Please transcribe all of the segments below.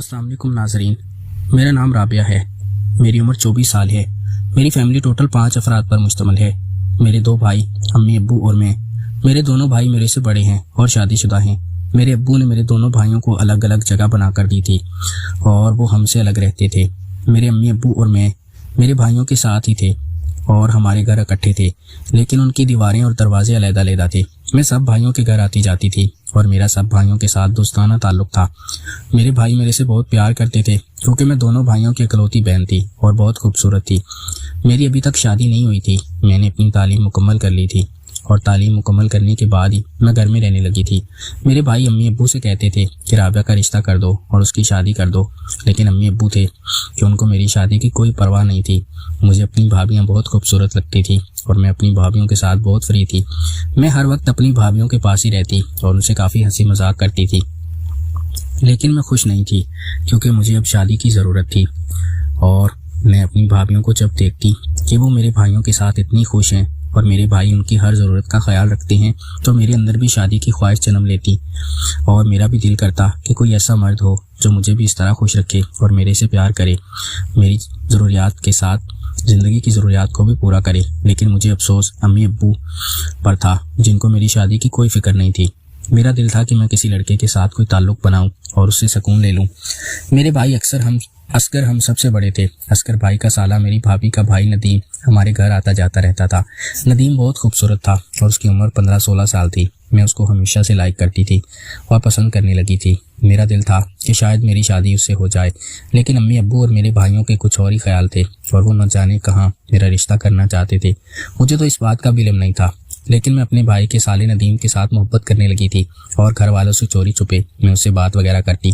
السلام علیکم ناظرین، میرا نام رابعہ ہے، میری عمر 24 سال ہے۔ میری فیملی ٹوٹل 5 افراد پر مشتمل ہے۔ میرے 2 بھائی، امی ابو اور میں۔ میرے دونوں بھائی میرے سے بڑے ہیں اور شادی شدہ ہیں۔ میرے ابو نے میرے دونوں بھائیوں کو الگ الگ جگہ بنا کر دی تھی اور وہ ہم سے الگ رہتے تھے۔ میرے امی ابو اور میں میرے بھائیوں کے ساتھ ہی تھے اور ہمارے گھر اکٹھے تھے، لیکن ان کی دیواریں اور دروازے علیحدہ علیحدہ تھے۔ میں سب بھائیوں کے گھر آتی جاتی تھی اور میرا سب بھائیوں کے ساتھ دوستانہ تعلق تھا۔ میرے بھائی میرے سے بہت پیار کرتے تھے کیونکہ میں دونوں بھائیوں کی اکلوتی بہن تھی اور بہت خوبصورت تھی۔ میری ابھی تک شادی نہیں ہوئی تھی، میں نے اپنی تعلیم مکمل کر لی تھی اور تعلیم مکمل کرنے کے بعد ہی میں گھر میں رہنے لگی تھی۔ میرے بھائی امی ابو سے کہتے تھے کہ رابعہ کا رشتہ کر دو اور اس کی شادی کر دو، لیکن امی ابو تھے کہ ان کو میری شادی کی کوئی پرواہ نہیں تھی۔ مجھے اپنی بھابیاں بہت خوبصورت لگتی تھی اور میں اپنی بھابیوں کے ساتھ بہت فری تھی۔ میں ہر وقت اپنی بھابیوں کے پاس ہی رہتی اور ان سے کافی ہنسی مذاق کرتی تھی، لیکن میں خوش نہیں تھی کیونکہ مجھے اب شادی کی ضرورت تھی۔ اور میں اپنی بھابیوں کو جب دیکھتی کہ وہ میرے بھائیوں کے ساتھ اتنی خوش ہیں اور میرے بھائی ان کی ہر ضرورت کا خیال رکھتے ہیں تو میرے اندر بھی شادی کی خواہش جنم لیتی اور میرا بھی دل کرتا کہ کوئی ایسا مرد ہو جو مجھے بھی اس طرح خوش رکھے اور میرے سے پیار کرے، میری ضروریات کے ساتھ زندگی کی ضروریات کو بھی پورا کرے۔ لیکن مجھے افسوس امی ابو پر تھا جن کو میری شادی کی کوئی فکر نہیں تھی۔ میرا دل تھا کہ میں کسی لڑکے کے ساتھ کوئی تعلق بناؤں اور اس سے سکون لے لوں۔ میرے بھائی اصغر ہم سب سے بڑے تھے۔ اصغر بھائی کا سالہ میری بھابھی کا بھائی ندیم ہمارے گھر آتا جاتا رہتا تھا۔ ندیم بہت خوبصورت تھا اور اس کی عمر 15-16 سال تھی۔ میں اس کو ہمیشہ سے لائک کرتی تھی اور پسند کرنے لگی تھی۔ میرا دل تھا کہ شاید میری شادی اس سے ہو جائے، لیکن امی ابو اور میرے بھائیوں کے کچھ اور ہی خیال تھے اور وہ نہ جانے کہاں میرا رشتہ کرنا چاہتے تھے۔ مجھے تو اس بات کا بھی علم نہیں تھا، لیکن میں اپنے بھائی کے سالے ندیم کے ساتھ محبت کرنے لگی تھی اور گھر والوں سے چوری چھپے میں اس سے بات وغیرہ کرتی۔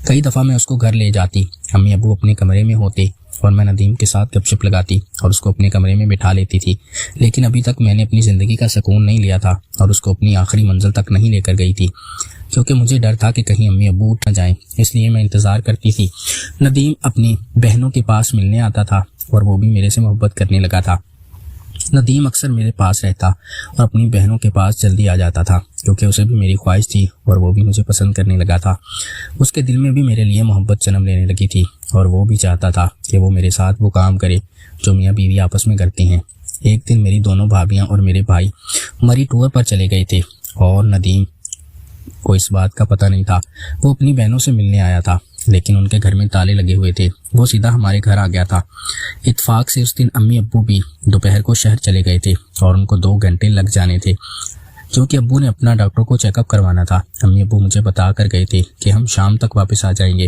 کئی دفعہ میں اس کو گھر لے جاتی، امی ابو اپنے کمرے میں ہوتے اور میں ندیم کے ساتھ گپ شپ لگاتی اور اس کو اپنے کمرے میں بٹھا لیتی تھی۔ لیکن ابھی تک میں نے اپنی زندگی کا سکون نہیں لیا تھا اور اس کو اپنی آخری منزل تک نہیں لے کر گئی تھی، کیونکہ مجھے ڈر تھا کہ کہیں امی ابو اٹھ نہ جائیں، اس لیے میں انتظار کرتی تھی۔ ندیم اپنی بہنوں کے پاس ملنے آتا تھا اور وہ بھی میرے سے محبت کرنے لگا تھا۔ ندیم اکثر میرے پاس رہتا اور اپنی بہنوں کے پاس جلدی آ جاتا تھا کیونکہ اسے بھی میری خواہش تھی اور وہ بھی مجھے پسند کرنے لگا تھا۔ اس کے دل میں بھی میرے لیے محبت جنم لینے لگی تھی اور وہ بھی چاہتا تھا کہ وہ میرے ساتھ وہ کام کرے جو میاں بیوی آپس میں کرتے ہیں۔ ایک دن میری دونوں بھابیاں اور میرے بھائی مری ٹور پر چلے گئے تھے اور ندیم کو اس بات کا پتہ نہیں تھا۔ وہ اپنی بہنوں سے ملنے آیا تھا، لیکن ان کے گھر میں تالے لگے ہوئے تھے۔ وہ سیدھا ہمارے گھر آ گیا تھا۔ اتفاق سے اس دن امی ابو بھی دوپہر کو شہر چلے گئے تھے اور ان کو 2 گھنٹے لگ جانے تھے کیونکہ ابو نے اپنا ڈاکٹر کو چیک اپ کروانا تھا۔ امی ابو مجھے بتا کر گئے تھے کہ ہم شام تک واپس آ جائیں گے۔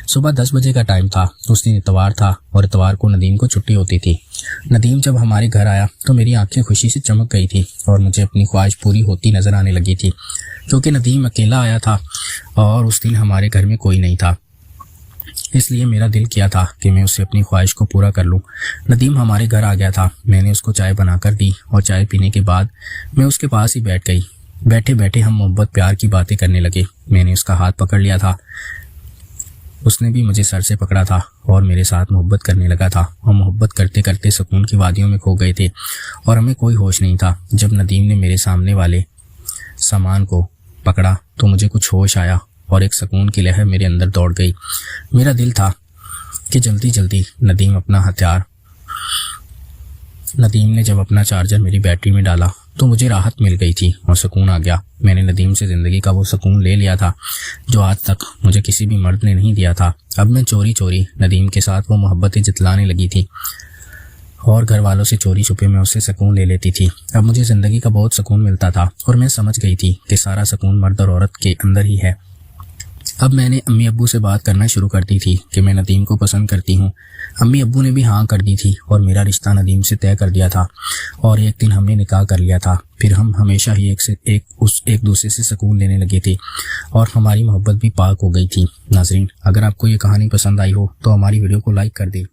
صبح 10 بجے کا ٹائم تھا۔ اس دن اتوار تھا اور اتوار کو ندیم کو چھٹی ہوتی تھی۔ ندیم جب ہمارے گھر آیا تو میری آنکھیں خوشی سے چمک گئی تھی اور مجھے اپنی خواہش پوری ہوتی نظر آنے لگی تھی کیونکہ ندیم اکیلا آیا تھا اور اس دن ہمارے گھر میں کوئی نہیں تھا، اس لیے میرا دل کیا تھا کہ میں اس سے اپنی خواہش کو پورا کر لوں۔ ندیم ہمارے گھر آ گیا تھا۔ میں نے اس کو چائے بنا کر دی اور چائے پینے کے بعد میں اس کے پاس ہی بیٹھ گئی۔ بیٹھے بیٹھے ہم محبت پیار کی باتیں کرنے لگے۔ میں نے اس کا ہاتھ پکڑ لیا تھا، اس نے بھی مجھے سر سے پکڑا تھا اور میرے ساتھ محبت کرنے لگا تھا۔ ہم محبت کرتے کرتے سکون کی وادیوں میں کھو گئے تھے اور ہمیں کوئی ہوش نہیں تھا۔ جب ندیم نے میرے سامنے والے سامان کو پکڑا تو مجھے کچھ ہوش آیا اور ایک سکون کی لہر میرے اندر دوڑ گئی۔ میرا دل تھا کہ جلدی جلدی ندیم نے جب اپنا چارجر میری بیٹری میں ڈالا تو مجھے راحت مل گئی تھی اور سکون آ گیا۔ میں نے ندیم سے زندگی کا وہ سکون لے لیا تھا جو آج تک مجھے کسی بھی مرد نے نہیں دیا تھا۔ اب میں چوری چوری ندیم کے ساتھ وہ محبتیں جتلانے لگی تھی اور گھر والوں سے چوری چھپے میں اس سے سکون لے لیتی تھی۔ اب مجھے زندگی کا بہت سکون ملتا تھا اور میں سمجھ گئی تھی کہ سارا سکون مرد اور عورت کے اندر ہی ہے۔ اب میں نے امی ابو سے بات کرنا شروع کر دی تھی کہ میں ندیم کو پسند کرتی ہوں۔ امی ابو نے بھی ہاں کر دی تھی اور میرا رشتہ ندیم سے طے کر دیا تھا اور ایک دن ہم نے نکاح کر لیا تھا۔ پھر ہم ہمیشہ ہی ایک دوسرے سے سکون لینے لگے تھے اور ہماری محبت بھی پاک ہو گئی تھی۔ ناظرین، اگر آپ کو یہ کہانی پسند آئی ہو تو ہماری ویڈیو کو لائک کر دیں۔